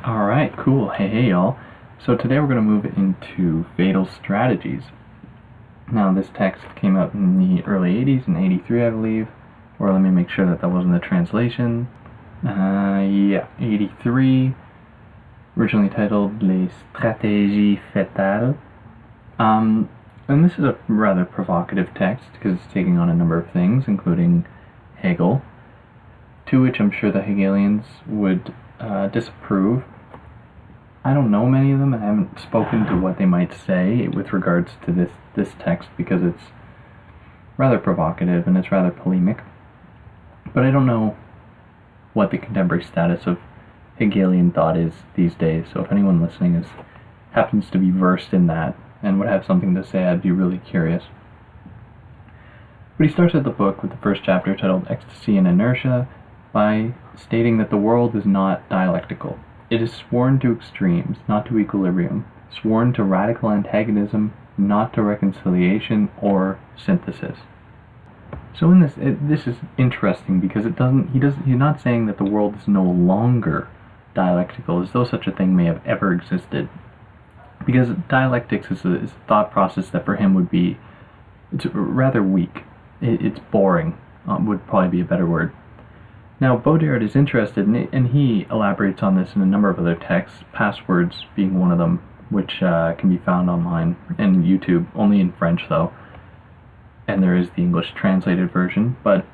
Alright, cool. Hey y'all. So today we're going to move into Fatal Strategies. Now this text came out in the early 80s, in 83 I believe, or let me make sure that wasn't the translation. 83, originally titled Les Stratégies Fatales. And this is a rather provocative text because it's taking on a number of things, including Hegel, to which I'm sure the Hegelians would disapprove. I don't know many of them. I haven't spoken to what they might say with regards to this text because it's rather provocative and it's rather polemic. But I don't know what the contemporary status of Hegelian thought is these days. So if anyone listening happens to be versed in that and would have something to say, I'd be really curious. But he starts out the book with the first chapter titled Ecstasy and Inertia by stating that the world is not dialectical. It is sworn to extremes, not to equilibrium, sworn to radical antagonism, not to reconciliation or synthesis. So in this is interesting because he's not saying that the world is no longer dialectical, as though such a thing may have ever existed. Because dialectics is a thought process that for him it's rather weak. It's boring, would probably be a better word. Now, Baudrillard is interested, and he elaborates on this in a number of other texts, Passwords being one of them, which can be found online and YouTube, only in French though, and there is the English translated version, but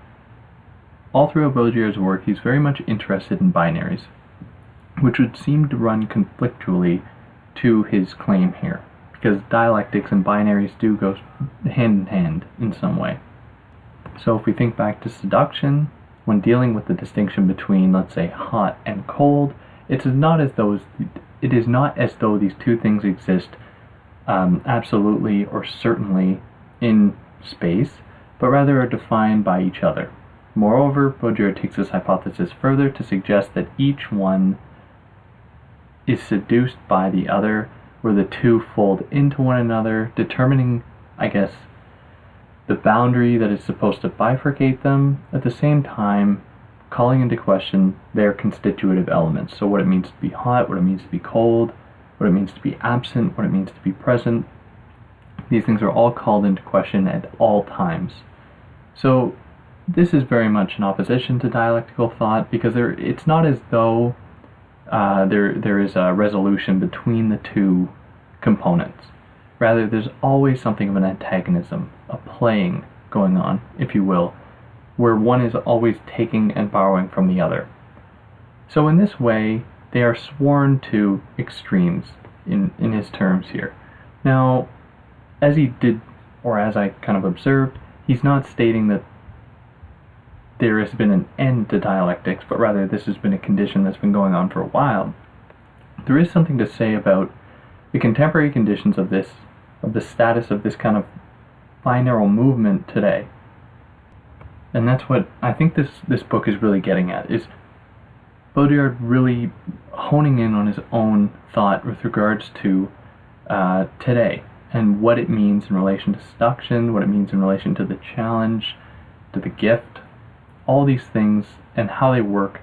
all throughout Baudrillard's work he's very much interested in binaries, which would seem to run conflictually to his claim here, because dialectics and binaries do go hand in hand in some way. So if we think back to seduction, when dealing with the distinction between, let's say, hot and cold, it is not as though these two things exist absolutely or certainly in space, but rather are defined by each other. Moreover, Baudrillard takes this hypothesis further to suggest that each one is seduced by the other, where the two fold into one another, determining, I guess, the boundary that is supposed to bifurcate them, at the same time calling into question their constitutive elements. So what it means to be hot, what it means to be cold, what it means to be absent, what it means to be present. These things are all called into question at all times. So this is very much in opposition to dialectical thought, because it's not as though there is a resolution between the two components. Rather, there's always something of an antagonism, a playing going on, if you will, where one is always taking and borrowing from the other. So in this way, they are sworn to extremes in his terms here. Now, as he did, or as I kind of observed, he's not stating that there has been an end to dialectics, but rather this has been a condition that's been going on for a while. There is something to say about the contemporary conditions of the status of this kind of binaural movement today. And that's what I think this book is really getting at, is Baudrillard really honing in on his own thought with regards to today, and what it means in relation to seduction, what it means in relation to the challenge, to the gift, all these things, and how they work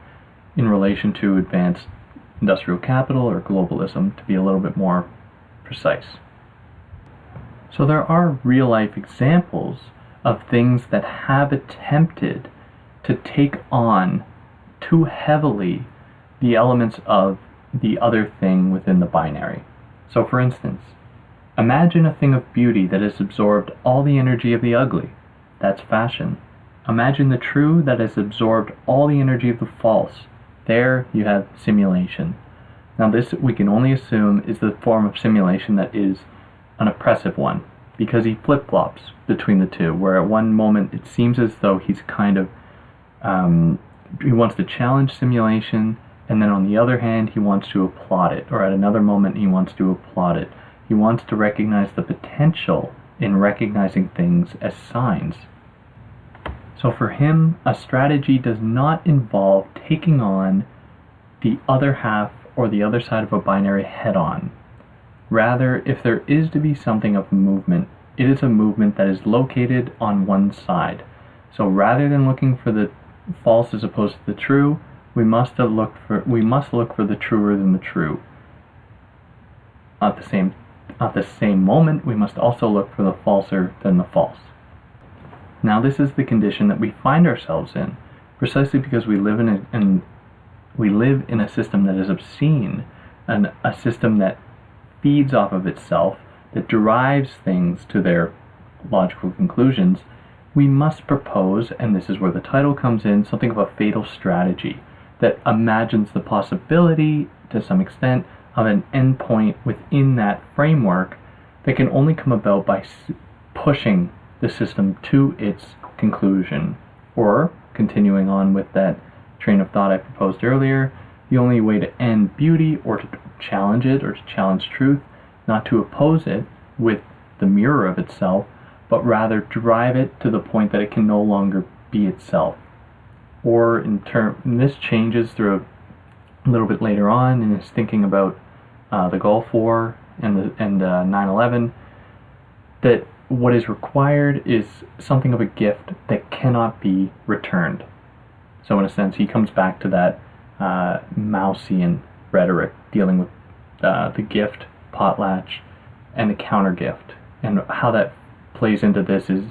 in relation to advanced industrial capital or globalism, to be a little bit more precise. So there are real-life examples of things that have attempted to take on too heavily the elements of the other thing within the binary. So for instance, imagine a thing of beauty that has absorbed all the energy of the ugly. That's fashion. Imagine the true that has absorbed all the energy of the false. There you have simulation. Now this, we can only assume, is the form of simulation that is an oppressive one, because he flip-flops between the two, where at one moment it seems as though he's kind of, he wants to challenge simulation, and then on the other hand he wants to applaud it, or at another moment he wants to applaud it. He wants to recognize the potential in recognizing things as signs. So for him, a strategy does not involve taking on the other half or the other side of a binary head-on. Rather, if there is to be something of movement It is a movement that is located on one side. So rather than looking for the false as opposed to the true, we must look for the truer than the true. At the same moment, we must also look for the falser than the false. Now, this is the condition that we find ourselves in, precisely because we live in a system that is obscene, and a system that feeds off of itself, that derives things to their logical conclusions. We must propose, and this is where the title comes in, something of a fatal strategy that imagines the possibility, to some extent, of an endpoint within that framework that can only come about by pushing the system to its conclusion. Or, continuing on with that train of thought I proposed earlier, the only way to end beauty, or to challenge it, or to challenge truth, not to oppose it with the mirror of itself, but rather drive it to the point that it can no longer be itself. Or this changes through a little bit later on in his thinking about the Gulf War and 9/11, that what is required is something of a gift that cannot be returned. So in a sense, he comes back to that Mausian rhetoric dealing with the gift, potlatch, and the counter gift, and how that plays into this is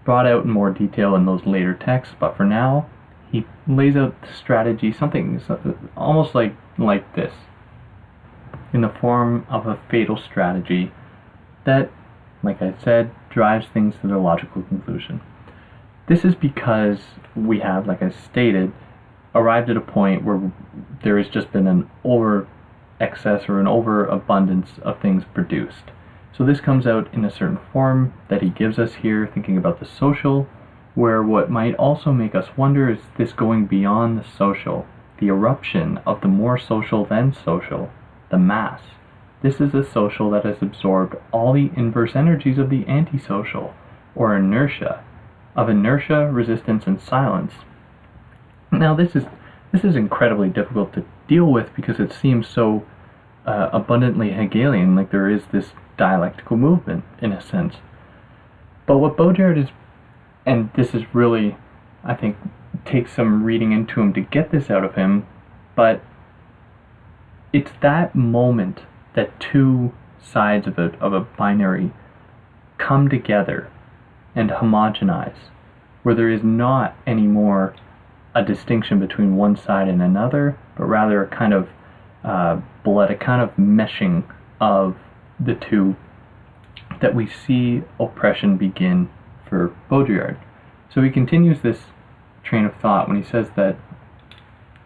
brought out in more detail in those later texts. But for now, he lays out the strategy, something almost like this, in the form of a fatal strategy that, like I said, drives things to their logical conclusion. This is because we have, like I stated, arrived at a point where there has just been an over excess or an overabundance of things produced. So this comes out in a certain form that he gives us here, thinking about the social, where what might also make us wonder is this going beyond the social, the eruption of the more social than social, the mass. This is a social that has absorbed all the inverse energies of the antisocial, or inertia, resistance, and silence. Now this is incredibly difficult to deal with because it seems so abundantly Hegelian, like there is this dialectical movement in a sense. But what Baudrillard is, and this is really, I think, takes some reading into him to get this out of him, but it's that moment that two sides of a binary come together and homogenize, where there is not anymore a distinction between one side and another, but rather a kind of a kind of meshing of the two, that we see oppression begin for Baudrillard. So he continues this train of thought when he says that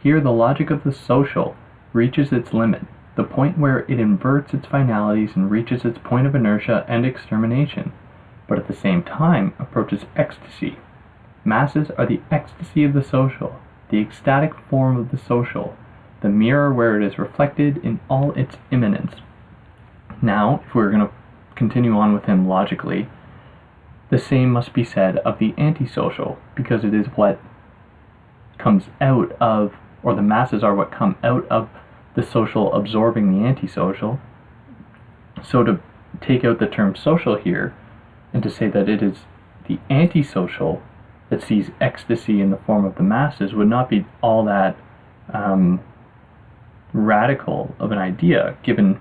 here the logic of the social reaches its limit, the point where it inverts its finalities and reaches its point of inertia and extermination, but at the same time approaches ecstasy. Masses are the ecstasy of the social, the ecstatic form of the social, the mirror where it is reflected in all its immanence. Now, if we're going to continue on with him logically, the same must be said of the antisocial, because it is what comes out of, or the masses are what come out of the social absorbing the antisocial. So to take out the term social here, and to say that it is the antisocial that sees ecstasy in the form of the masses would not be all that radical of an idea, given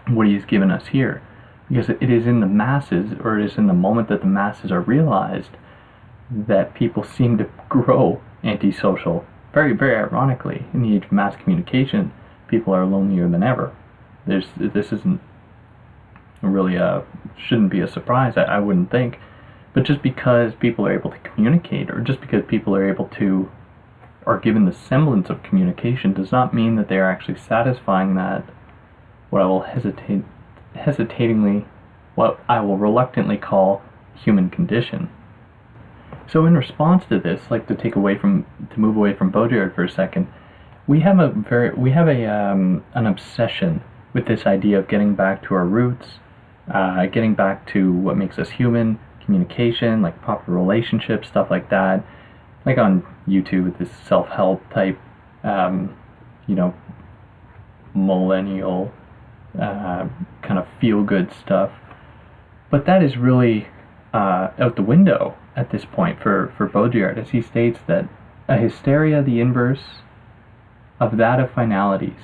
what he has given us here. Because it is in the masses, or it is in the moment that the masses are realized, that people seem to grow antisocial. Very, very ironically, in the age of mass communication, people are lonelier than ever. This isn't really shouldn't be a surprise, I wouldn't think. But just because people are able to communicate, or just because people are given the semblance of communication, does not mean that they are actually satisfying that, what I will reluctantly call human condition. So in response to this, like to move away from Baudrillard for a second, we have an obsession with this idea of getting back to our roots, getting back to what makes us human, communication, like proper relationships, stuff like that. Like on YouTube with this self-help type, millennial kind of feel-good stuff. But that is really out the window at this point for Baudrillard, as he states that a hysteria the inverse of that of finalities,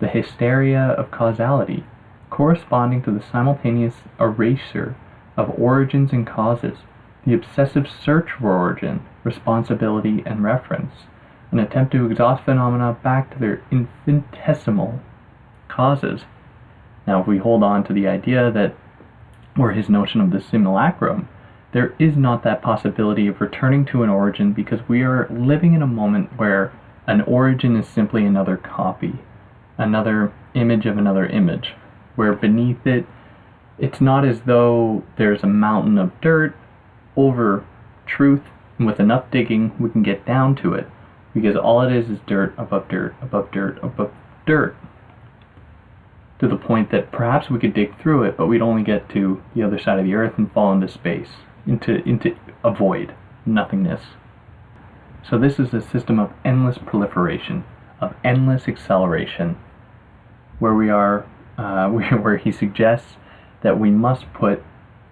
the hysteria of causality, corresponding to the simultaneous erasure of origins and causes, the obsessive search for origin, responsibility, and reference, an attempt to exhaust phenomena back to their infinitesimal causes. Now, if we hold on to the idea that, or his notion of the simulacrum, there is not that possibility of returning to an origin, because we are living in a moment where an origin is simply another copy, another image of another image, where beneath it, it's not as though there's a mountain of dirt over truth, and with enough digging we can get down to it, because all it is dirt above dirt above dirt above dirt, to the point that perhaps we could dig through it, but we'd only get to the other side of the earth and fall into space, into a void, nothingness. So this is a system of endless proliferation, of endless acceleration, where we are, where he suggests that we must put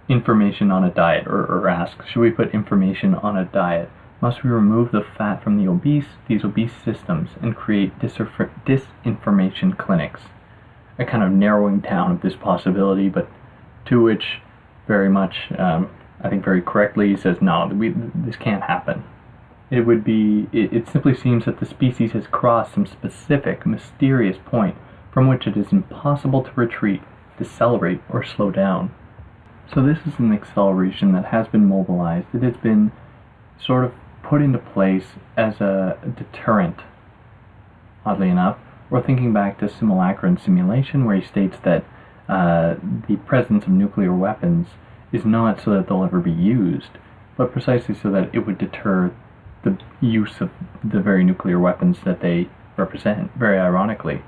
information on a diet, or asks, should we put information on a diet? Must we remove the fat from these obese systems, and create disinformation clinics? A kind of narrowing down of this possibility, but to which very much, I think very correctly, he says, no, this can't happen. It simply seems that the species has crossed some specific, mysterious point from which it is impossible to retreat, decelerate, or slow down. So this is an acceleration that has been mobilized. It has been sort of put into place as a deterrent, oddly enough. We're thinking back to Simulacra and Simulation, where he states that the presence of nuclear weapons is not so that they'll ever be used, but precisely so that it would deter the use of the very nuclear weapons that they represent, very ironically.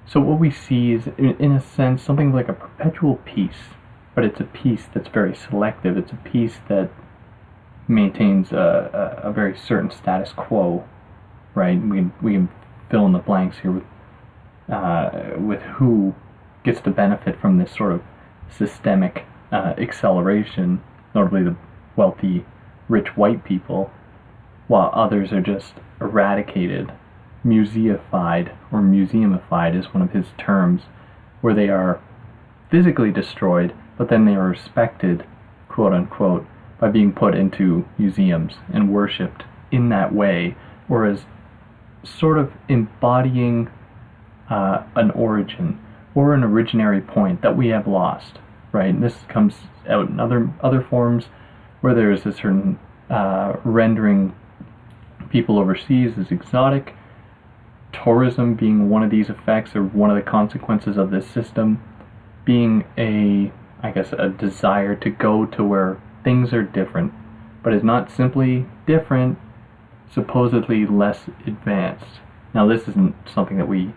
So what we see is, in a sense, something like a perpetual peace, but it's a peace that's very selective. It's a peace that maintains a very certain status quo, right? We can fill in the blanks here with who gets to benefit from this sort of systemic acceleration, notably the wealthy, rich white people, while others are just eradicated, museified, or museumified is one of his terms, where they are physically destroyed, but then they are respected, quote unquote, by being put into museums and worshipped in that way, or as sort of embodying an origin or an originary point that we have lost, right? And this comes out in other forms where there is a certain rendering people overseas as exotic, tourism being one of these effects or one of the consequences of this system, being a desire to go to where things are different, but is not simply different, supposedly less advanced. Now, this isn't something that we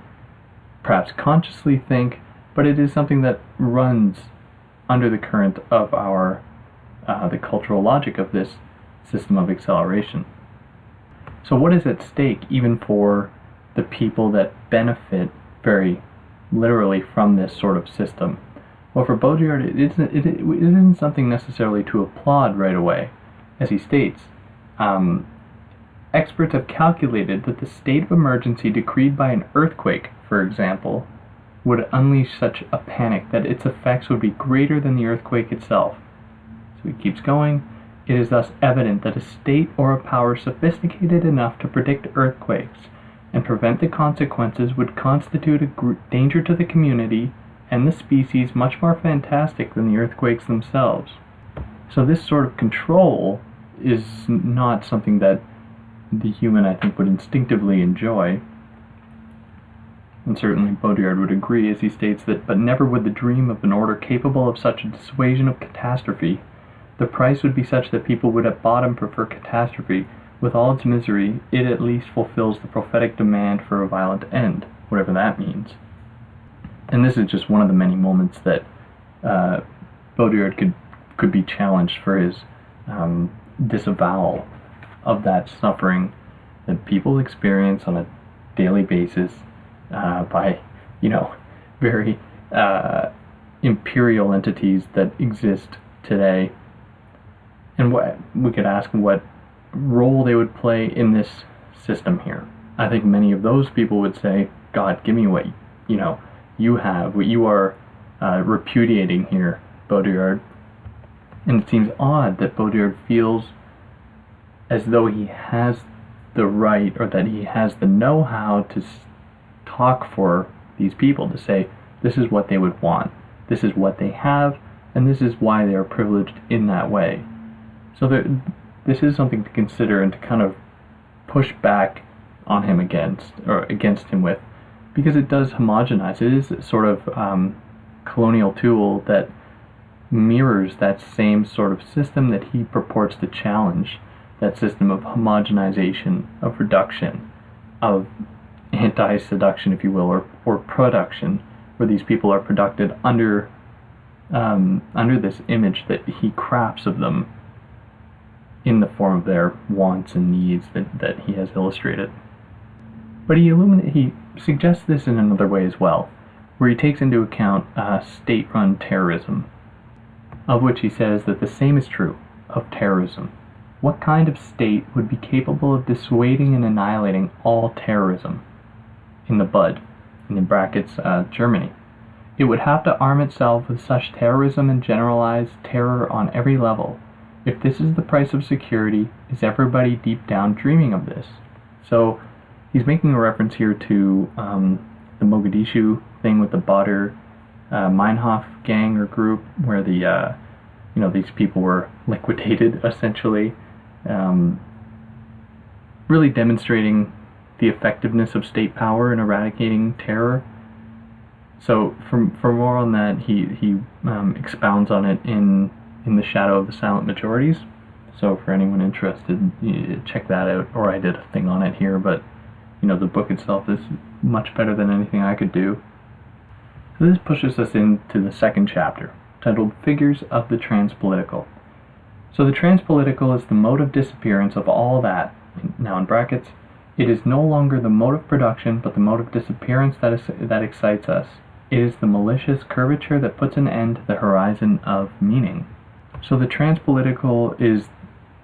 perhaps consciously think, but it is something that runs under the current of our the cultural logic of this system of acceleration. So what is at stake even for the people that benefit very literally from this sort of system? Well, for Baudrillard, it isn't something necessarily to applaud right away. As he states, experts have calculated that the state of emergency decreed by an earthquake, for example, would unleash such a panic that its effects would be greater than the earthquake itself. So he keeps going. It is thus evident that a state or a power sophisticated enough to predict earthquakes and prevent the consequences would constitute a danger to the community and the species much more fantastic than the earthquakes themselves. So this sort of control is not something that the human, I think, would instinctively enjoy. And certainly Baudrillard would agree, as he states that, but never would the dream of an order capable of such a dissuasion of catastrophe. The price would be such that people would at bottom prefer catastrophe. With all its misery, it at least fulfills the prophetic demand for a violent end, whatever that means. And this is just one of the many moments that Baudrillard could be challenged for his disavowal of that suffering that people experience on a daily basis by, very imperial entities that exist today. And what we could ask what role they would play in this system here. I think many of those people would say, God, give me what you have, what you are repudiating here, Baudrillard. And it seems odd that Baudrillard feels as though he has the right, or that he has the know-how to talk for these people, to say, this is what they would want, this is what they have, and this is why they are privileged in that way. So this is something to consider and to kind of push back on him against him with, because it does homogenize. It is a sort of colonial tool that mirrors that same sort of system that he purports to challenge, that system of homogenization, of reduction, of anti-seduction, if you will, or production, where these people are produced under this image that he crafts of them in the form of their wants and needs that he has illustrated. But he suggests this in another way as well, where he takes into account state-run terrorism, of which he says that the same is true of terrorism. What kind of state would be capable of dissuading and annihilating all terrorism? In the bud, and in brackets, Germany. It would have to arm itself with such terrorism and generalized terror on every level. If this is the price of security, is everybody deep down dreaming of this? So he's making a reference here to the Mogadishu thing with the Badr Meinhof gang or group, where these people were liquidated, essentially, really demonstrating the effectiveness of state power in eradicating terror. So for more on that, he expounds on it in The Shadow of the Silent Majorities. So for anyone interested, check that out. Or I did a thing on it here, but the book itself is much better than anything I could do. So this pushes us into the second chapter, titled Figures of the Transpolitical. So the transpolitical is the mode of disappearance of all that, now in brackets, it is no longer the mode of production, but the mode of disappearance that excites us. It is the malicious curvature that puts an end to the horizon of meaning. So the transpolitical is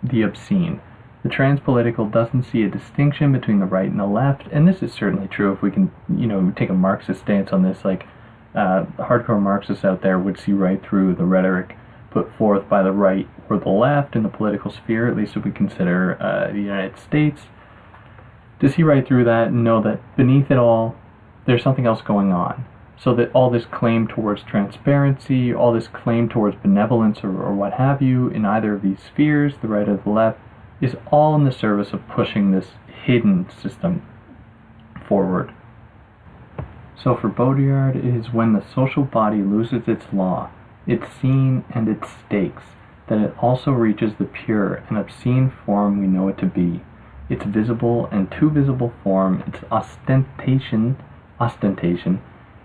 the obscene. The transpolitical doesn't see a distinction between the right and the left, and this is certainly true if we can, take a Marxist stance on this. Like, hardcore Marxists out there would see right through the rhetoric put forth by the right or the left in the political sphere, at least if we consider the United States, to see right through that and know that beneath it all, there's something else going on. So that all this claim towards transparency, all this claim towards benevolence or what have you in either of these spheres, the right or the left, is all in the service of pushing this hidden system forward. So for Baudrillard, it is when the social body loses its law, its scene and its stakes, that it also reaches the pure and obscene form we know it to be, its visible and too visible form, its ostentation,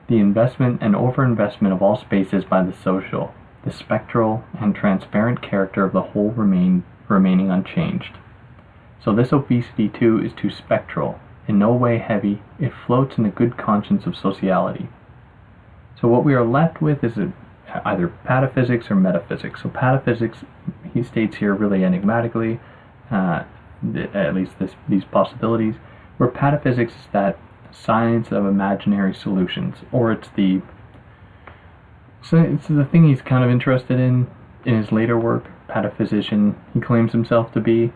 the investment and overinvestment of all spaces by the social, the spectral and transparent character of the whole remaining unchanged. So this obesity too is too spectral, in no way heavy, it floats in the good conscience of sociality. So what we are left with is either pataphysics or metaphysics. So pataphysics, he states here really enigmatically, at least these possibilities, where pataphysics is that science of imaginary solutions, or it's the thing he's kind of interested in his later work, pataphysician, he claims himself to be,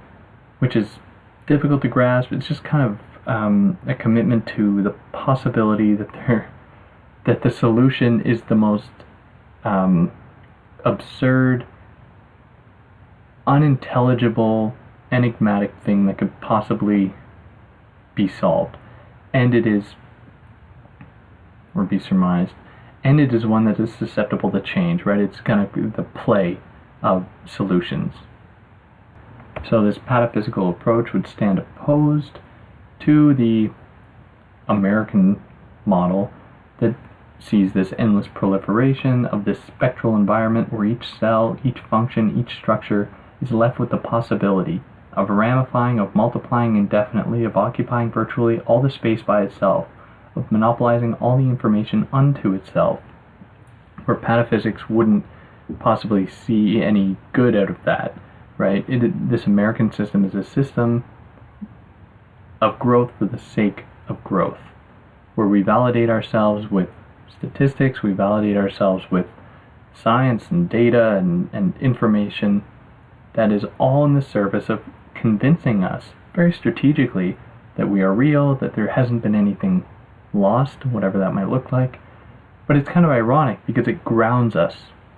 which is difficult to grasp. It's just kind of a commitment to the possibility that the solution is the most absurd, unintelligible, enigmatic thing that could possibly be solved. And it is, or be surmised, and it is one that is susceptible to change, right? It's kind of the play of solutions. So this pataphysical approach would stand opposed to the American model that sees this endless proliferation of this spectral environment where each cell, each function, each structure is left with the possibility of ramifying, of multiplying indefinitely, of occupying virtually all the space by itself, of monopolizing all the information unto itself, where pataphysics wouldn't possibly see any good out of that, right? This American system is a system of growth for the sake of growth, where we validate ourselves with statistics, we validate ourselves with science and data and information that is all in the service of convincing us very strategically that we are real, that there hasn't been anything lost, whatever that might look like. But it's kind of ironic because it grounds us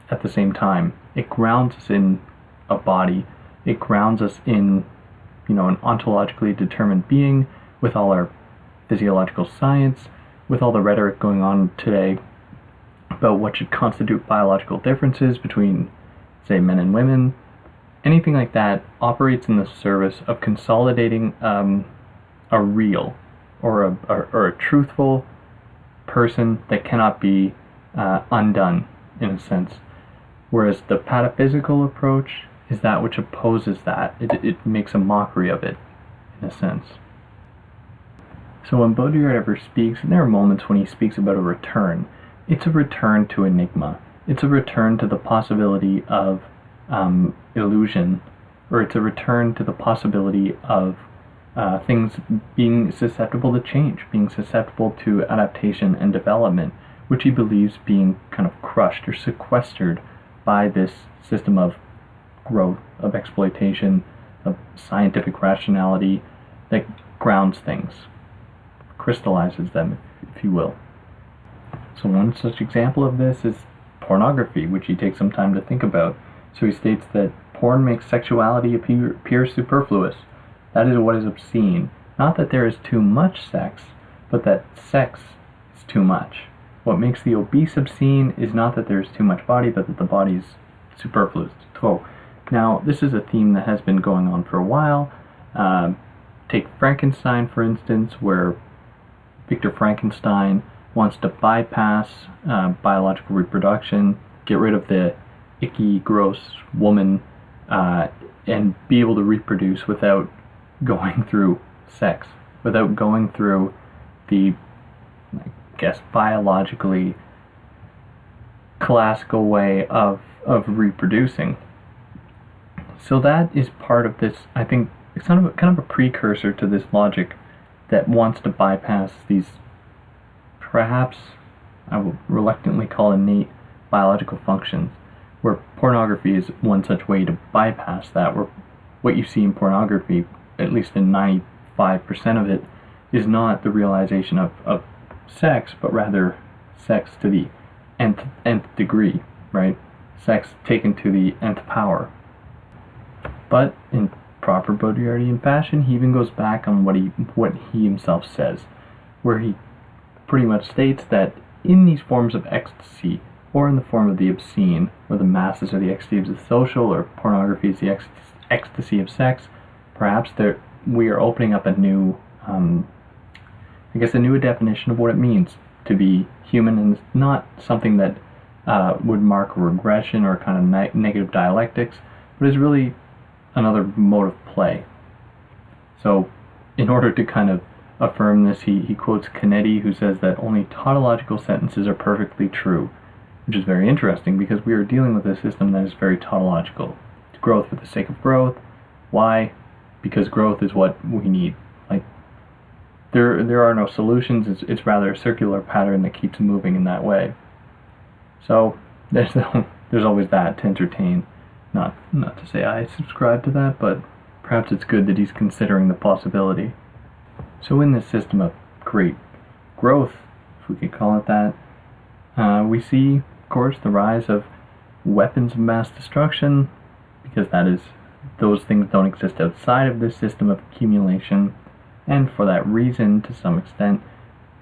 at the same time. It grounds us in a body. It grounds us in, an ontologically determined being with all our physiological science, with all the rhetoric going on today about what should constitute biological differences between, say, men and women. Anything like that operates in the service of consolidating a real or a truthful person that cannot be undone, in a sense. Whereas the pataphysical approach is that which opposes that. It makes a mockery of it, in a sense. So when Baudrillard ever speaks, and there are moments when he speaks about a return, it's a return to enigma. It's a return to the possibility of illusion, or it's a return to the possibility of things being susceptible to change, being susceptible to adaptation and development, which he believes being kind of crushed or sequestered by this system of growth, of exploitation, of scientific rationality that grounds things, crystallizes them, if you will. So one such example of this is pornography, which he takes some time to think about. So he states that porn makes sexuality appear superfluous. That is what is obscene. Not that there is too much sex, but that sex is too much. What makes the obese obscene is not that there is too much body, but that the body is superfluous. So, now, this is a theme that has been going on for a while. Take Frankenstein, for instance, where Victor Frankenstein wants to bypass biological reproduction, get rid of the icky, gross woman, and be able to reproduce without going through sex, without going through the, I guess, biologically classical way of reproducing. So that is part of this. I think it's kind of a precursor to this logic that wants to bypass these, perhaps I will reluctantly call innate biological functions, where pornography is one such way to bypass that, where what you see in pornography, at least in 95% of it, is not the realization of sex, but rather sex to the nth degree, right? Sex taken to the nth power. But in proper Baudrillardian fashion, he even goes back on what he himself says, where he pretty much states that in these forms of ecstasy, or in the form of the obscene, where the masses are the ecstasy of the social, or pornography is the ecstasy of sex, perhaps we are opening up a new, a new definition of what it means to be human, and it's not something that would mark a regression or kind of negative dialectics, but is really another mode of play. So, in order to kind of affirm this, he quotes Canetti, who says that only tautological sentences are perfectly true, which is very interesting because we are dealing with a system that is very tautological. It's growth for the sake of growth. Why? Because growth is what we need. Like, there are no solutions. It's rather a circular pattern that keeps moving in that way. So there's always that to entertain. Not to say I subscribe to that, but perhaps it's good that he's considering the possibility. So in this system of great growth, if we could call it that, we see, of course, the rise of weapons of mass destruction, because those things don't exist outside of this system of accumulation, and for that reason, to some extent,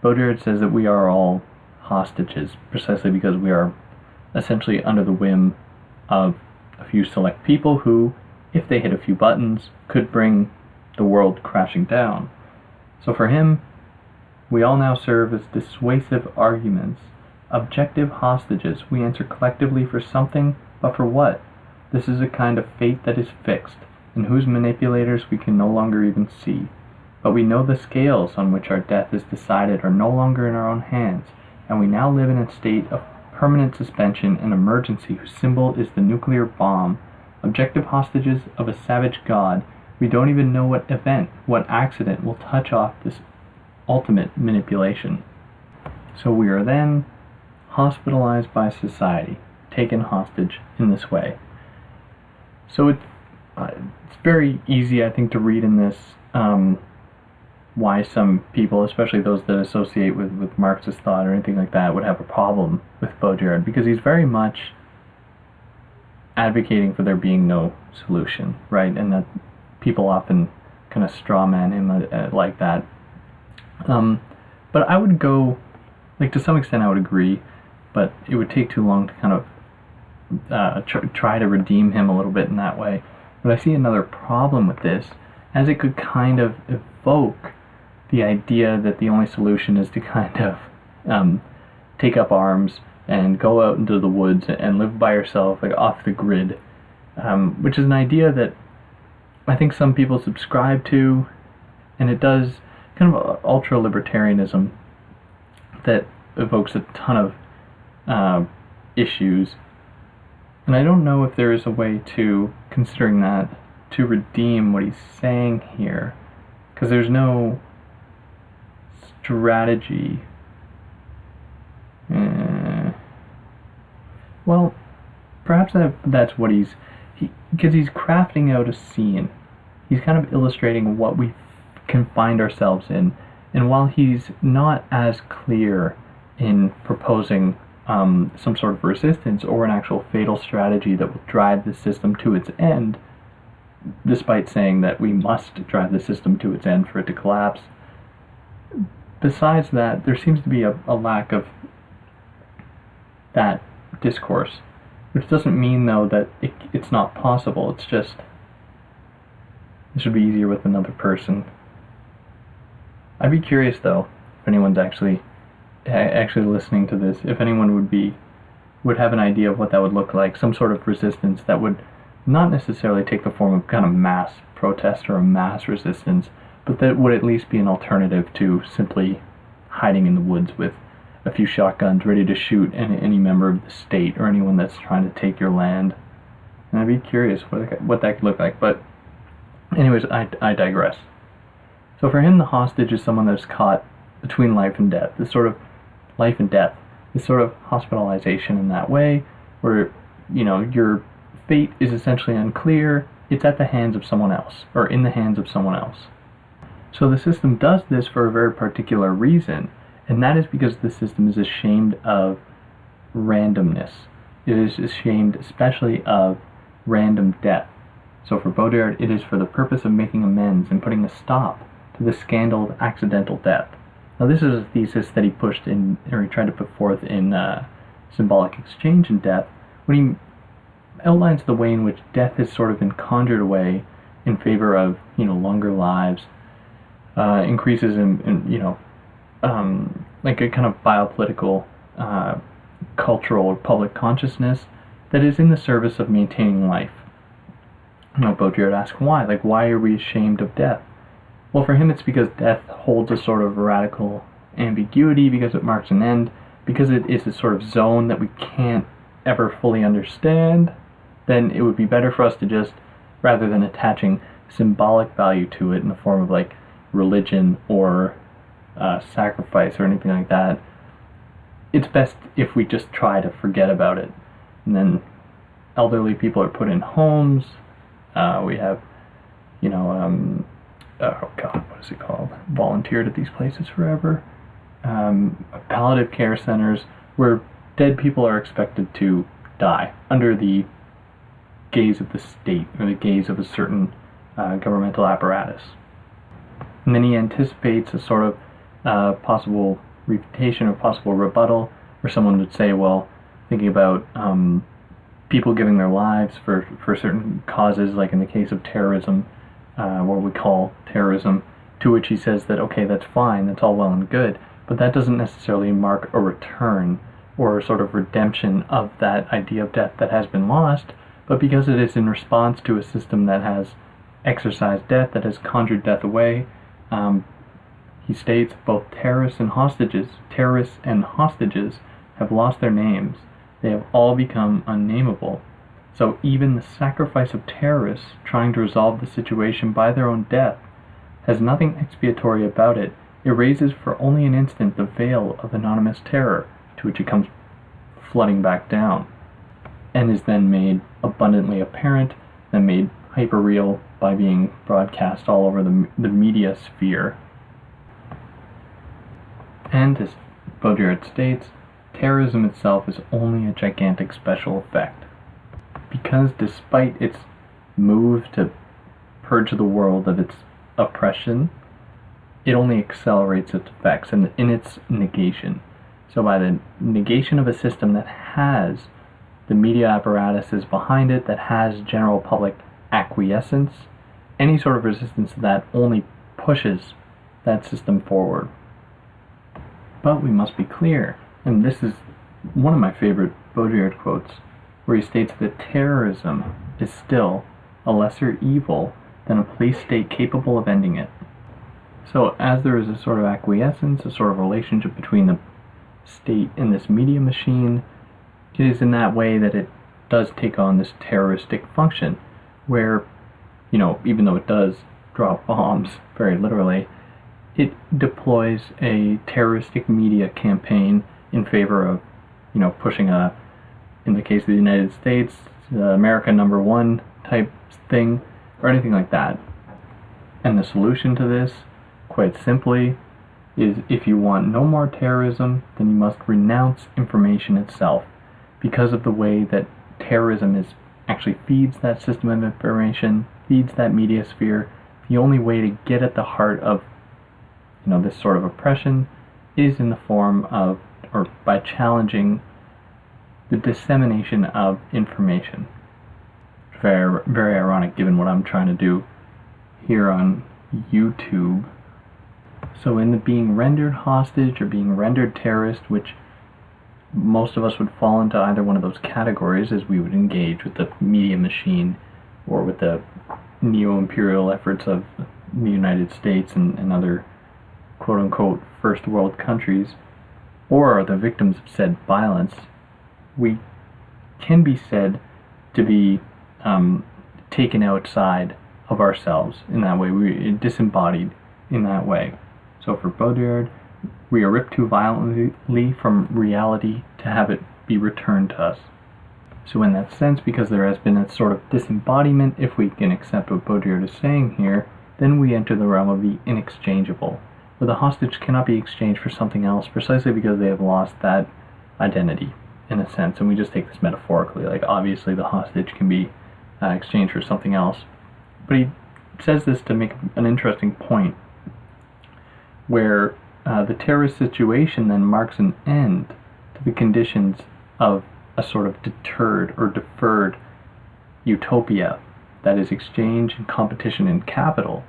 Baudrillard says that we are all hostages, precisely because we are essentially under the whim of a few select people who, if they hit a few buttons, could bring the world crashing down. So for him, we all now serve as dissuasive arguments, objective hostages. We answer collectively for something, but for what? This is a kind of fate that is fixed, and whose manipulators we can no longer even see. But we know the scales on which our death is decided are no longer in our own hands, and we now live in a state of permanent suspension and emergency whose symbol is the nuclear bomb. Objective hostages of a savage god. We don't even know what event, what accident will touch off this ultimate manipulation. So we are then hospitalized by society, taken hostage in this way. So it's very easy, I think, to read in this why some people, especially those that associate with Marxist thought or anything like that, would have a problem with Baudrillard, because he's very much advocating for there being no solution, right? And that people often kind of strawman him like that. But I would go, like, to some extent I would agree, but it would take too long to kind of try to redeem him a little bit in that way. But I see another problem with this, as it could kind of evoke the idea that the only solution is to kind of take up arms and go out into the woods and live by yourself, like off the grid, which is an idea that I think some people subscribe to, and it does kind of ultra-libertarianism that evokes a ton of issues. And I don't know if there is a way to, considering that, to redeem what he's saying here, because there's no strategy. Well, perhaps that's what because he's crafting out a scene. He's kind of illustrating what we can find ourselves in. And while he's not as clear in proposing some sort of resistance or an actual fatal strategy that will drive the system to its end, despite saying that we must drive the system to its end for it to collapse, besides that, there seems to be a lack of that discourse, which doesn't mean, though, that it's not possible. It's just, this would be easier with another person. I'd be curious, though, if anyone's actually listening to this, if anyone would have an idea of what that would look like, some sort of resistance that would not necessarily take the form of kind of mass protest or a mass resistance, but that would at least be an alternative to simply hiding in the woods with a few shotguns ready to shoot any member of the state or anyone that's trying to take your land. And I'd be curious what that could look like. But anyways, I digress. So for him, the hostage is someone that's caught between life and death. This sort of life and death, this sort of hospitalization in that way, where, you know, your fate is essentially unclear. It's at the hands of someone else, or in the hands of someone else. So the system does this for a very particular reason, and that is because the system is ashamed of randomness. It is ashamed especially of random death. So for Baudrillard, it is for the purpose of making amends and putting a stop to the scandal of accidental death. Now this is a thesis that he pushed in, or he tried to put forth in Symbolic Exchange and Death, when he outlines the way in which death has sort of been conjured away in favor of, you know, longer lives, increases in you know, like a kind of biopolitical, cultural or public consciousness that is in the service of maintaining life. You know, Baudrillard asks why. Like, why are we ashamed of death? Well, for him it's because death holds a sort of radical ambiguity, because it marks an end, because it is a sort of zone that we can't ever fully understand. Then it would be better for us to just, rather than attaching symbolic value to it in the form of like religion or sacrifice or anything like that, it's best if we just try to forget about it. And then elderly people are put in homes. We have, you know, oh God, what is it called? Volunteered at these places forever. Palliative care centers where dead people are expected to die under the gaze of the state or the gaze of a certain governmental apparatus. And then he anticipates a sort of possible refutation or possible rebuttal, where someone would say, well, thinking about people giving their lives for certain causes, like in the case of terrorism, what we call terrorism, to which he says that, okay, that's fine, that's all well and good, but that doesn't necessarily mark a return or a sort of redemption of that idea of death that has been lost, but because it is in response to a system that has exercised death, that has conjured death away. He states both terrorists and hostages have lost their names, they have all become unnameable. So even the sacrifice of terrorists trying to resolve the situation by their own death has nothing expiatory about it. It raises for only an instant the veil of anonymous terror to which it comes flooding back down, and is then made abundantly apparent, then made hyper-real by being broadcast all over the media sphere. And as Baudrillard states, terrorism itself is only a gigantic special effect. Because despite its move to purge the world of its oppression, it only accelerates its effects in its negation. So by the negation of a system that has the media apparatuses behind it, that has general public acquiescence, any sort of resistance to that only pushes that system forward. But we must be clear, and this is one of my favorite Baudrillard quotes, where he states that terrorism is still a lesser evil than a police state capable of ending it. So as there is a sort of acquiescence, a sort of relationship between the state and this media machine, it is in that way that it does take on this terroristic function, where, even though it does drop bombs, very literally, it deploys a terroristic media campaign in favor of, pushing in the case of the United States, America #1 type thing, or anything like that. And the solution to this, quite simply, is if you want no more terrorism, then you must renounce information itself, because of the way that terrorism actually feeds that system of information, feeds that media sphere. The only way to get at the heart of this sort of oppression is in the form of, or by challenging the dissemination of information. Very, very ironic given what I'm trying to do here on YouTube. So in the being rendered hostage or being rendered terrorist, which most of us would fall into either one of those categories, as we would engage with the media machine or with the neo-imperial efforts of the United States and other quote-unquote first world countries, or are the victims of said violence, we can be said to be taken outside of ourselves in that way. We're disembodied in that way. So for Baudrillard, we are ripped too violently from reality to have it be returned to us. So in that sense, because there has been a sort of disembodiment, if we can accept what Baudrillard is saying here, then we enter the realm of the inexchangeable, where the hostage cannot be exchanged for something else precisely because they have lost that identity, in a sense. And we just take this metaphorically, like obviously the hostage can be exchanged for something else. But he says this to make an interesting point, where the terrorist situation then marks an end to the conditions of a sort of deterred or deferred utopia, that is exchange and competition in capital,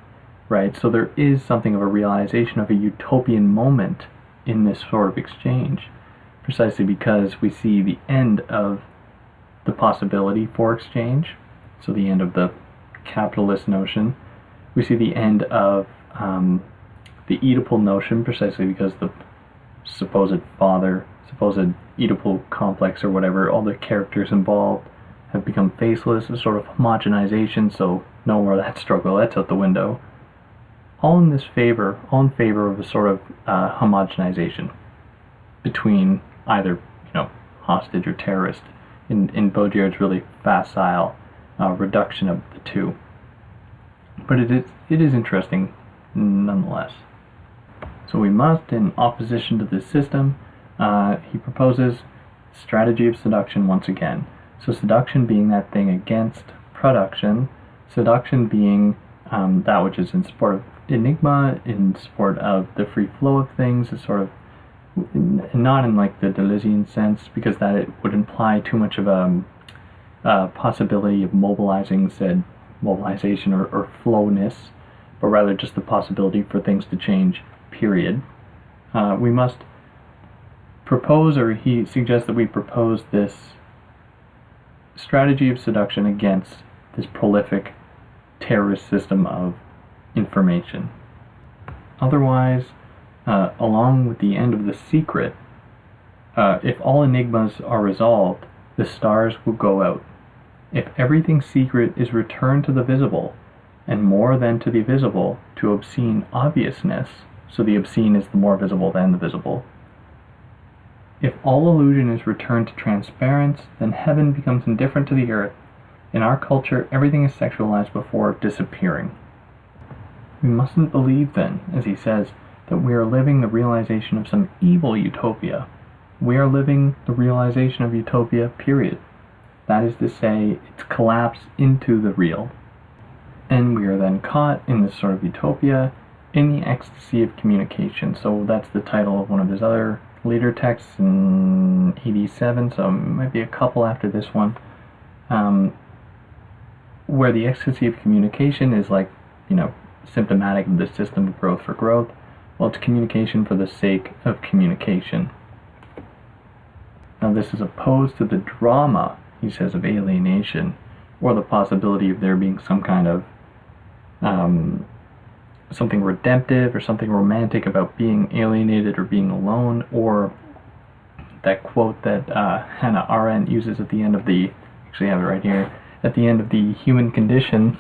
right? So there is something of a realization of a utopian moment in this sort of exchange, precisely because we see the end of the possibility for exchange, so the end of the capitalist notion. We see the end of the Oedipal notion, precisely because the supposed Oedipal complex or whatever, all the characters involved have become faceless, a sort of homogenization, so no more of that struggle, that's out the window. All in favor of a sort of homogenization between either, hostage or terrorist, in Baudrillard's really facile reduction of the two. But it is interesting nonetheless. So we must, in opposition to this system, he proposes strategy of seduction once again. So seduction being that thing against production, seduction being that which is in support of enigma, in support of the free flow of things, is sort of not in like the Deleuzean sense, because that it would imply too much of a possibility of mobilizing said mobilization or flowness, but rather just the possibility for things to change, period. We must propose, or he suggests that we propose this strategy of seduction against this prolific terrorist system of information. Otherwise, along with the end of The Secret, If all enigmas are resolved, the stars will go out. If everything secret is returned to the visible, and more than to the visible, to obscene obviousness, so the obscene is the more visible than the visible. If all illusion is returned to transparence, then heaven becomes indifferent to the earth. In our culture, everything is sexualized before disappearing. We mustn't believe then, as he says, that we are living the realization of some evil utopia. We are living the realization of utopia, period. That is to say, its collapse into the real. And we are then caught in this sort of utopia in the ecstasy of communication. So that's the title of one of his other later texts in 87, so it might be a couple after this one, where the ecstasy of communication is like, symptomatic of the system of growth for growth. Well, it's communication for the sake of communication. Now this is opposed to the drama, he says, of alienation, or the possibility of there being some kind of something redemptive or something romantic about being alienated or being alone, or that quote that Hannah Arendt uses at the end of actually I have it right here, at the end of The Human Condition,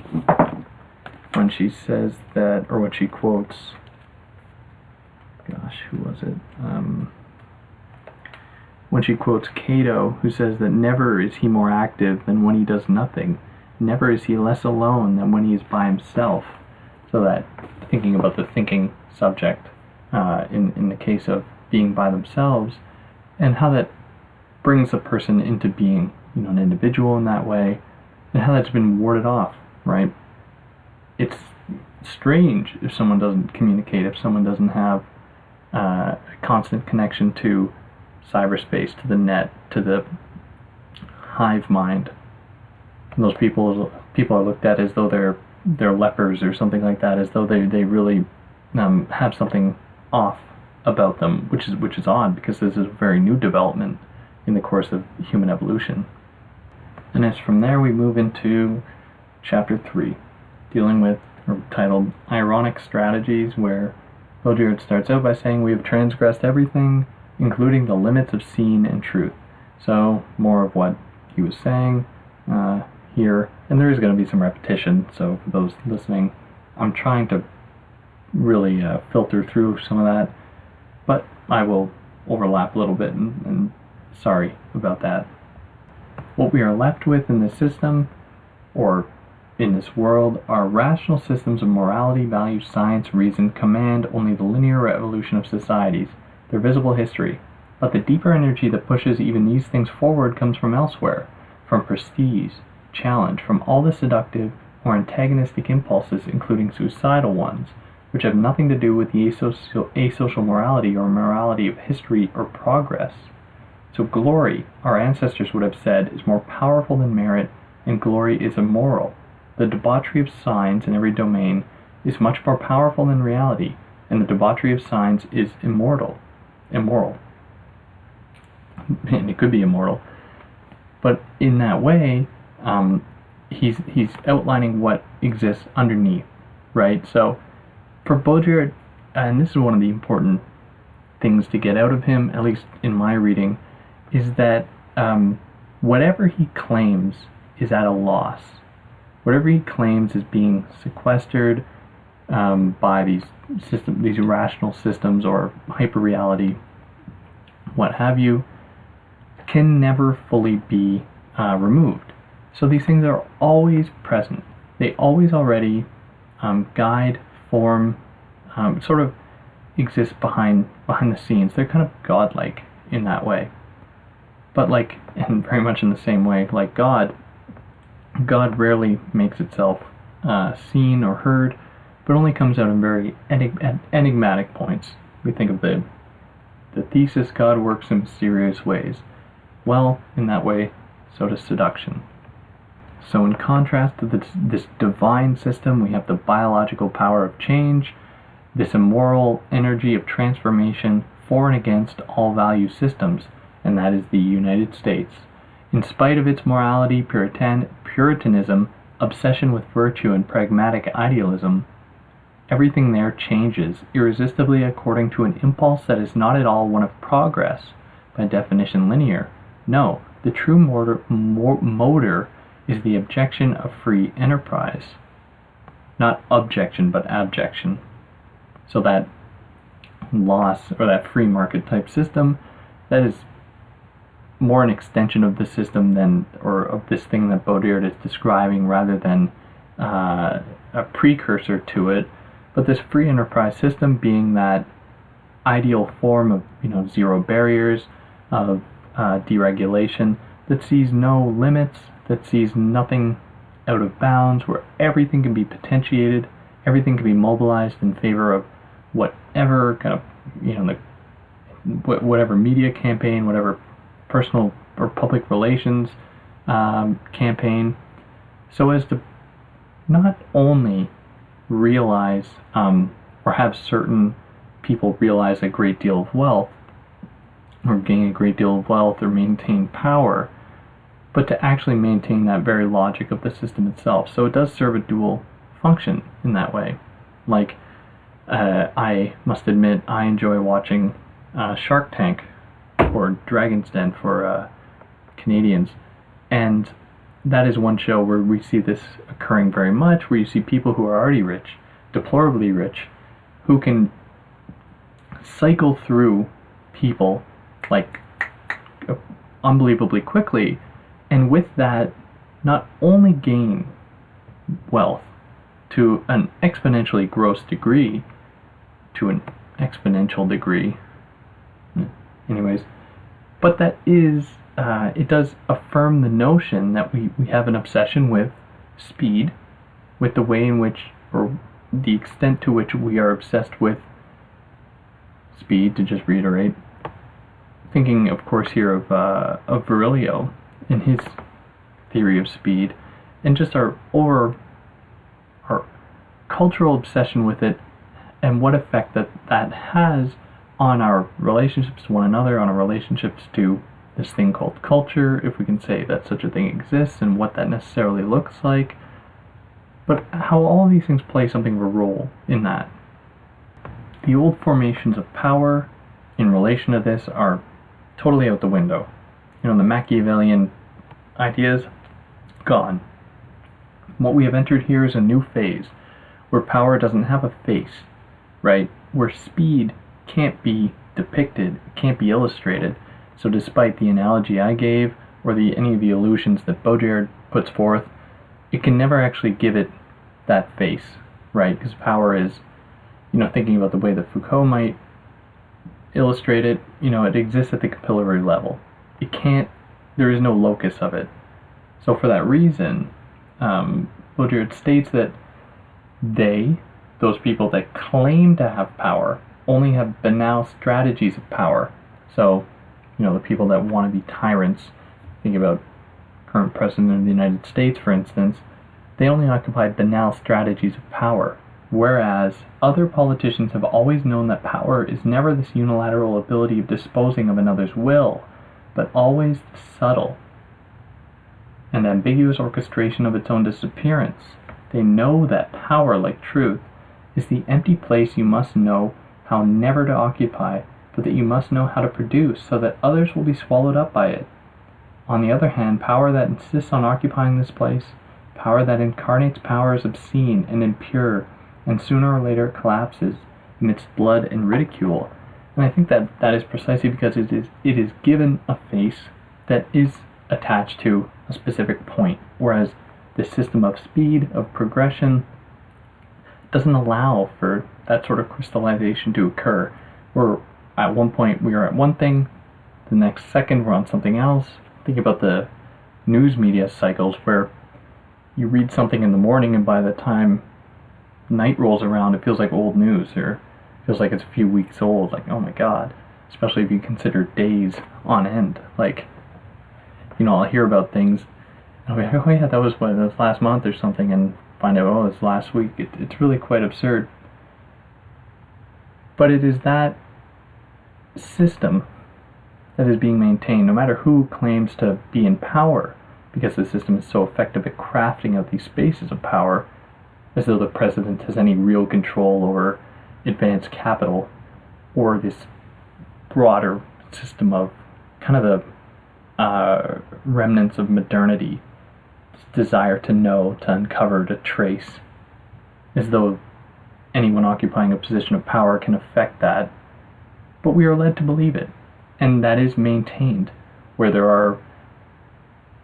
when she says that, or what she quotes, who was it? When she quotes Cato, who says that never is he more active than when he does nothing. Never is he less alone than when he is by himself. So that, thinking about the thinking subject in the case of being by themselves, and how that brings a person into being, an individual in that way, and how that's been warded off, right? It's strange if someone doesn't communicate, if someone doesn't have a constant connection to cyberspace, to the net, to the hive mind. And those people are looked at as though they're lepers or something like that, as though they really have something off about them, which is odd, because this is a very new development in the course of human evolution. And as from there we move into chapter 3, dealing with, or titled, Ironic Strategies, where Baudrillard starts out by saying we have transgressed everything, including the limits of seen and truth. So more of what he was saying here, and there is going to be some repetition, so for those listening, I'm trying to really filter through some of that, but I will overlap a little bit, and sorry about that. What we are left with in this system, or in this world, are rational systems of morality, value, science, reason, command only the linear evolution of societies, their visible history. But the deeper energy that pushes even these things forward comes from elsewhere, from prestige, challenge, from all the seductive or antagonistic impulses, including suicidal ones, which have nothing to do with the asocial morality or morality of history or progress. So glory, our ancestors would have said, is more powerful than merit, and glory is immoral. The debauchery of signs in every domain is much more powerful than reality, and the debauchery of signs is immoral. And it could be immortal. But in that way, he's outlining what exists underneath, right? So for Baudrillard, and this is one of the important things to get out of him, at least in my reading, is that whatever he claims is at a loss. Whatever he claims is being sequestered by these irrational systems or hyperreality, what have you, can never fully be removed. So these things are always present. They always already guide, form, sort of exist behind the scenes. They're kind of godlike in that way. But and very much in the same way, like God rarely makes itself seen or heard, but only comes out in very enigmatic points. We think of the thesis, God works in mysterious ways. Well, in that way, so does seduction. So in contrast to this divine system, we have the biological power of change, this immoral energy of transformation for and against all value systems, and that is the United States. In spite of its morality, Puritanism, obsession with virtue, and pragmatic idealism, everything there changes irresistibly according to an impulse that is not at all one of progress, by definition linear. No, the true motor is the objection of free enterprise. Not objection, but abjection. So that loss, or that free market type system, that is more an extension of the system than, or of this thing that Baudrillard is describing, rather than a precursor to it. But this free enterprise system being that ideal form of, zero barriers, of deregulation, that sees no limits, that sees nothing out of bounds, where everything can be potentiated, everything can be mobilized in favor of whatever kind of, whatever media campaign, whatever personal or public relations campaign, so as to not only realize or have certain people realize a great deal of wealth, or gain a great deal of wealth, or maintain power, but to actually maintain that very logic of the system itself. So it does serve a dual function in that way. Like, I must admit, I enjoy watching Shark Tank, or Dragon's Den for Canadians, and that is one show where we see this occurring very much, where you see people who are already rich, deplorably rich, who can cycle through people like unbelievably quickly, and with that not only gain wealth to an exponentially gross degree, anyways, but that is it does affirm the notion that we have an obsession with speed, with the way in which, or the extent to which, we are obsessed with speed. To just reiterate, thinking of course here of Baudrillard in his theory of speed, and just our cultural obsession with it, and what effect that has on our relationships to one another, on our relationships to this thing called culture, if we can say that such a thing exists, and what that necessarily looks like, but how all of these things play something of a role in that. The old formations of power in relation to this are totally out the window. The Machiavellian ideas, gone. What we have entered here is a new phase, where power doesn't have a face, right? Where speed can't be depicted, can't be illustrated. So despite the analogy I gave, or any of the illusions that Baudrillard puts forth, it can never actually give it that face, right? Because power is, thinking about the way that Foucault might illustrate it, it exists at the capillary level. It can't, there is no locus of it. So for that reason, Baudrillard states that those people that claim to have power, only have banal strategies of power. So, the people that want to be tyrants, think about current president of the United States, for instance, they only occupy banal strategies of power. Whereas other politicians have always known that power is never this unilateral ability of disposing of another's will, but always the subtle and ambiguous orchestration of its own disappearance. They know that power, like truth, is the empty place you must know how never to occupy, but that you must know how to produce, so that others will be swallowed up by it. On the other hand, power that insists on occupying this place, power that incarnates power, is obscene and impure, and sooner or later collapses amidst blood and ridicule. And I think that is precisely because it is given a face that is attached to a specific point, whereas the system of speed, of progression, doesn't allow for that sort of crystallization to occur, where at one point we are at one thing, the next second we're on something else. Think about the news media cycles, where you read something in the morning, and by the time night rolls around, it feels like old news, or feels like it's a few weeks old. Like, oh my god. Especially if you consider days on end. Like, I'll hear about things, and I'll be like, oh yeah, that was last month or something, and find out, oh, it's last week. It's really quite absurd. But it is that system that is being maintained, no matter who claims to be in power, because the system is so effective at crafting out these spaces of power, as though the president has any real control over advanced capital, or this broader system of kind of the remnants of modernity, desire to know, to uncover, to trace, as though anyone occupying a position of power can affect that. But we are led to believe it, and that is maintained, where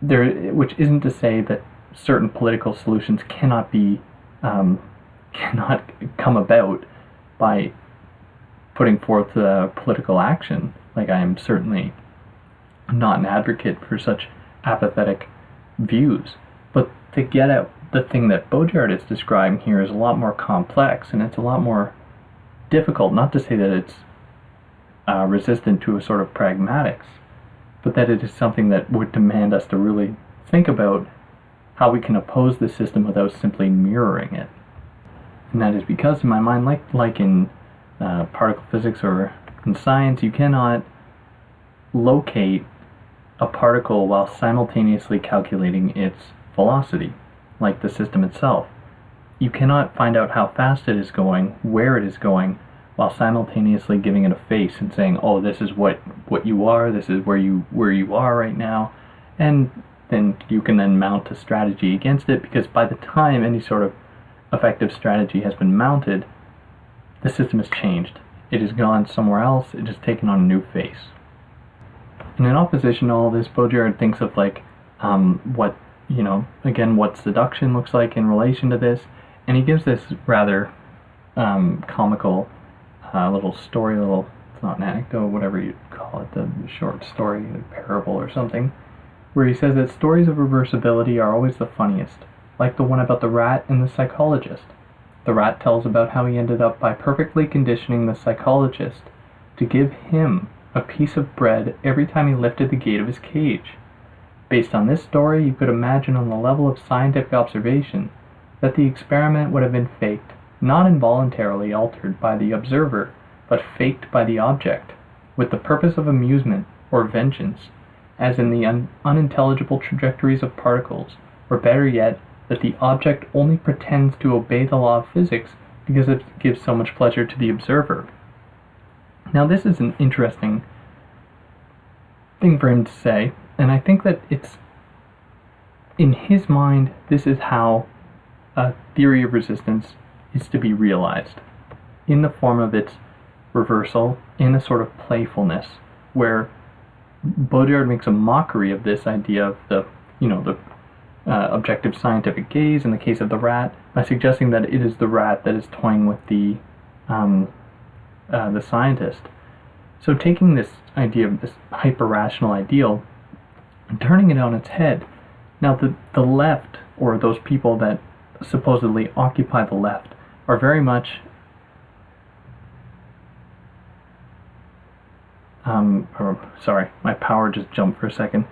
which isn't to say that certain political solutions cannot come about by putting forth political action. Like, I am certainly not an advocate for such apathetic views, but to get at the thing that Baudrillard is describing here is a lot more complex, and it's a lot more difficult. Not to say that it's resistant to a sort of pragmatics, but that it is something that would demand us to really think about how we can oppose the system without simply mirroring it. And that is because, in my mind, like in particle physics or in science, you cannot locate a particle while simultaneously calculating its velocity, like the system itself. You cannot find out how fast it is going, where it is going, while simultaneously giving it a face and saying, oh, this is what you are, this is where you are right now, and then you can then mount a strategy against it, because by the time any sort of effective strategy has been mounted, the system has changed. It has gone somewhere else, it has taken on a new face. And in opposition to all this, Baudrillard thinks of what seduction looks like in relation to this, and he gives this rather comical little story, it's not an anecdote, whatever you call it, the short story, a parable or something, where he says that stories of reversibility are always the funniest, like the one about the rat and the psychologist. The rat tells about how he ended up by perfectly conditioning the psychologist to give him a piece of bread every time he lifted the gate of his cage. Based on this story, you could imagine on the level of scientific observation that the experiment would have been faked, not involuntarily altered by the observer, but faked by the object, with the purpose of amusement or vengeance, as in the unintelligible trajectories of particles, or better yet, that the object only pretends to obey the law of physics because it gives so much pleasure to the observer. Now, this is an interesting thing for him to say, and I think that it's, in his mind, this is how a theory of resistance is to be realized, in the form of its reversal, in a sort of playfulness, where Baudrillard makes a mockery of this idea of the objective scientific gaze in the case of the rat, by suggesting that it is the rat that is toying with the scientist. So taking this idea of this hyper-rational ideal and turning it on its head. Now the left, or those people that supposedly occupy the left, are very much sorry, my power just jumped for a second,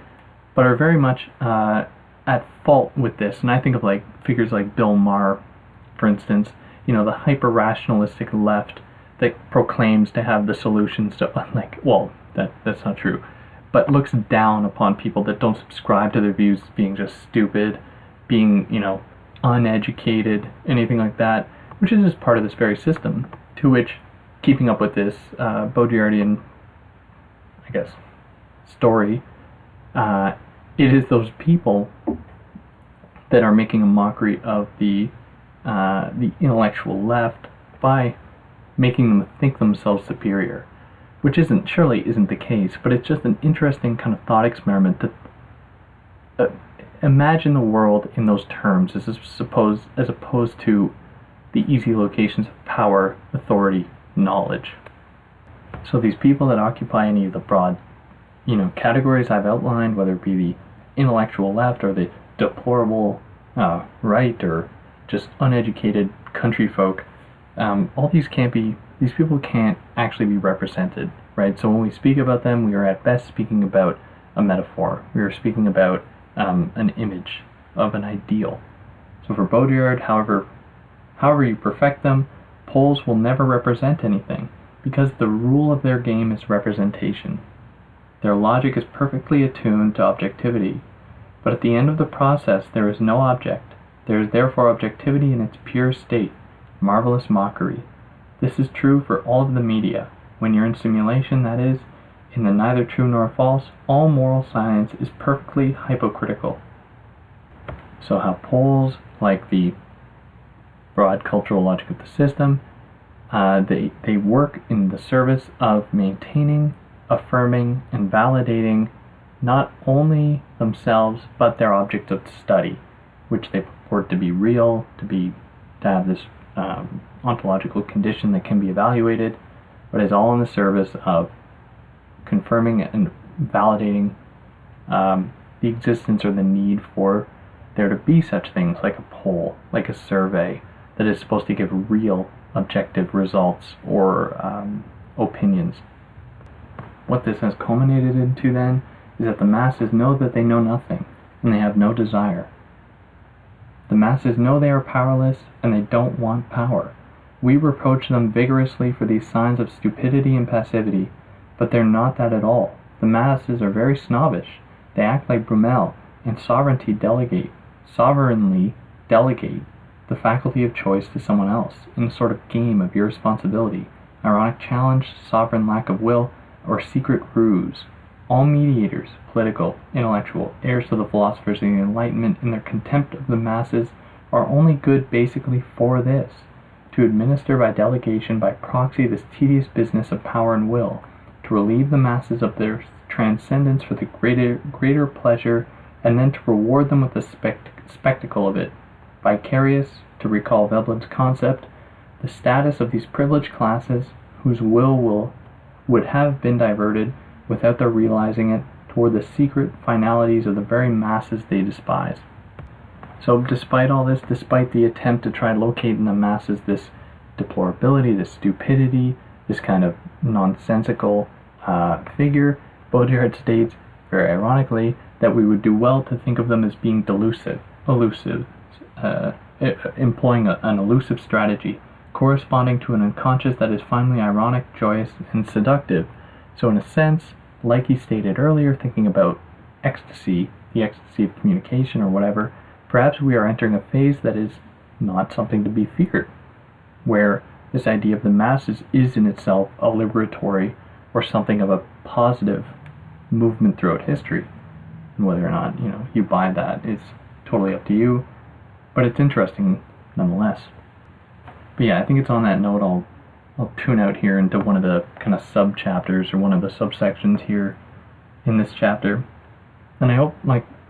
but are very much at fault with this. And I think of figures like Bill Maher, for instance, the hyper-rationalistic left that proclaims to have the solutions to, that's not true, but looks down upon people that don't subscribe to their views as being just stupid, being, uneducated, anything like that, which is just part of this very system, to which, keeping up with this Baudrillardian, story, it is those people that are making a mockery of the intellectual left by making them think themselves superior, which surely isn't the case, but it's just an interesting kind of thought experiment that imagine the world in those terms as opposed to the easy locations of power, authority, knowledge. So these people that occupy any of the broad, categories I've outlined, whether it be the intellectual left or the deplorable right or just uneducated country folk, all these people can't actually be represented, right? So when we speak about them, we are at best speaking about a metaphor. We are speaking about an image of an ideal. So for Baudrillard, however you perfect them, poles will never represent anything, because the rule of their game is representation. Their logic is perfectly attuned to objectivity, but at the end of the process there is no object. There is therefore objectivity in its pure state, marvelous mockery. This is true for all of the media. When you're in simulation, that is, in the neither true nor false, all moral science is perfectly hypocritical. So how poles, like the broad cultural logic of the system, they work in the service of maintaining, affirming, and validating not only themselves, but their objects of study, which they purport to be real, to have this ontological condition that can be evaluated, but is all in the service of confirming and validating the existence or the need for there to be such things like a poll, like a survey, that is supposed to give real objective results or opinions. What this has culminated into then is that the masses know that they know nothing, and they have no desire. The masses know they are powerless, and they don't want power. We reproach them vigorously for these signs of stupidity and passivity, but they're not that at all. The masses are very snobbish. They act like Brummel, and sovereignly delegate the faculty of choice to someone else, in a sort of game of irresponsibility, ironic challenge, sovereign lack of will, or secret ruse. All mediators, political, intellectual, heirs to the philosophers of the Enlightenment, in their contempt of the masses, are only good basically for this, to administer by delegation, by proxy, this tedious business of power and will, to relieve the masses of their transcendence for the greater pleasure, and then to reward them with the spectacle of it. Vicarious, to recall Veblen's concept, the status of these privileged classes, whose will would have been diverted, without their realizing it, toward the secret finalities of the very masses they despise. So despite all this, despite the attempt to try to locate in the masses this deplorability, this stupidity, this kind of nonsensical figure, Baudrillard states, very ironically, that we would do well to think of them as being elusive, employing an elusive strategy, corresponding to an unconscious that is finally ironic, joyous, and seductive. So in a sense, like he stated earlier, thinking about ecstasy, the ecstasy of communication or whatever, perhaps we are entering a phase that is not something to be feared, where this idea of the masses is in itself a liberatory or something of a positive movement throughout history. And whether or not, you buy that is totally up to you, but it's interesting nonetheless. But yeah, I think it's on that note I'll tune out here into one of the kind of sub-chapters or one of the subsections here in this chapter. And I hope,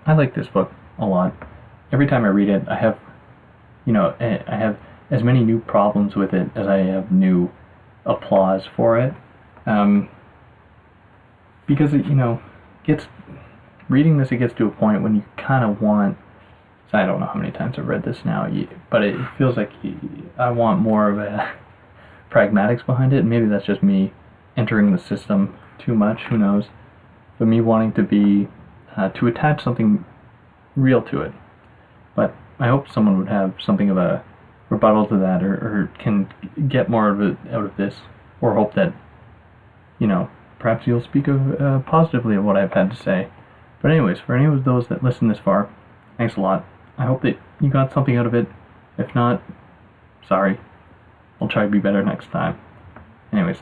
I like this book a lot. Every time I read it, I have as many new problems with it as I have new applause for it. Because it gets to a point when you kind of want, so I don't know how many times I've read this now, but it feels like I want more of a pragmatics behind it. Maybe that's just me entering the system too much, who knows, but me wanting to be to attach something real to it. But I hope someone would have something of a rebuttal to that, or can get more of it out of this, or hope that perhaps you'll speak of positively of what I've had to say. But anyways, for any of those that listen this far, thanks a lot. I hope that you got something out of it. If not, sorry. I'll try to be better next time. Anyways,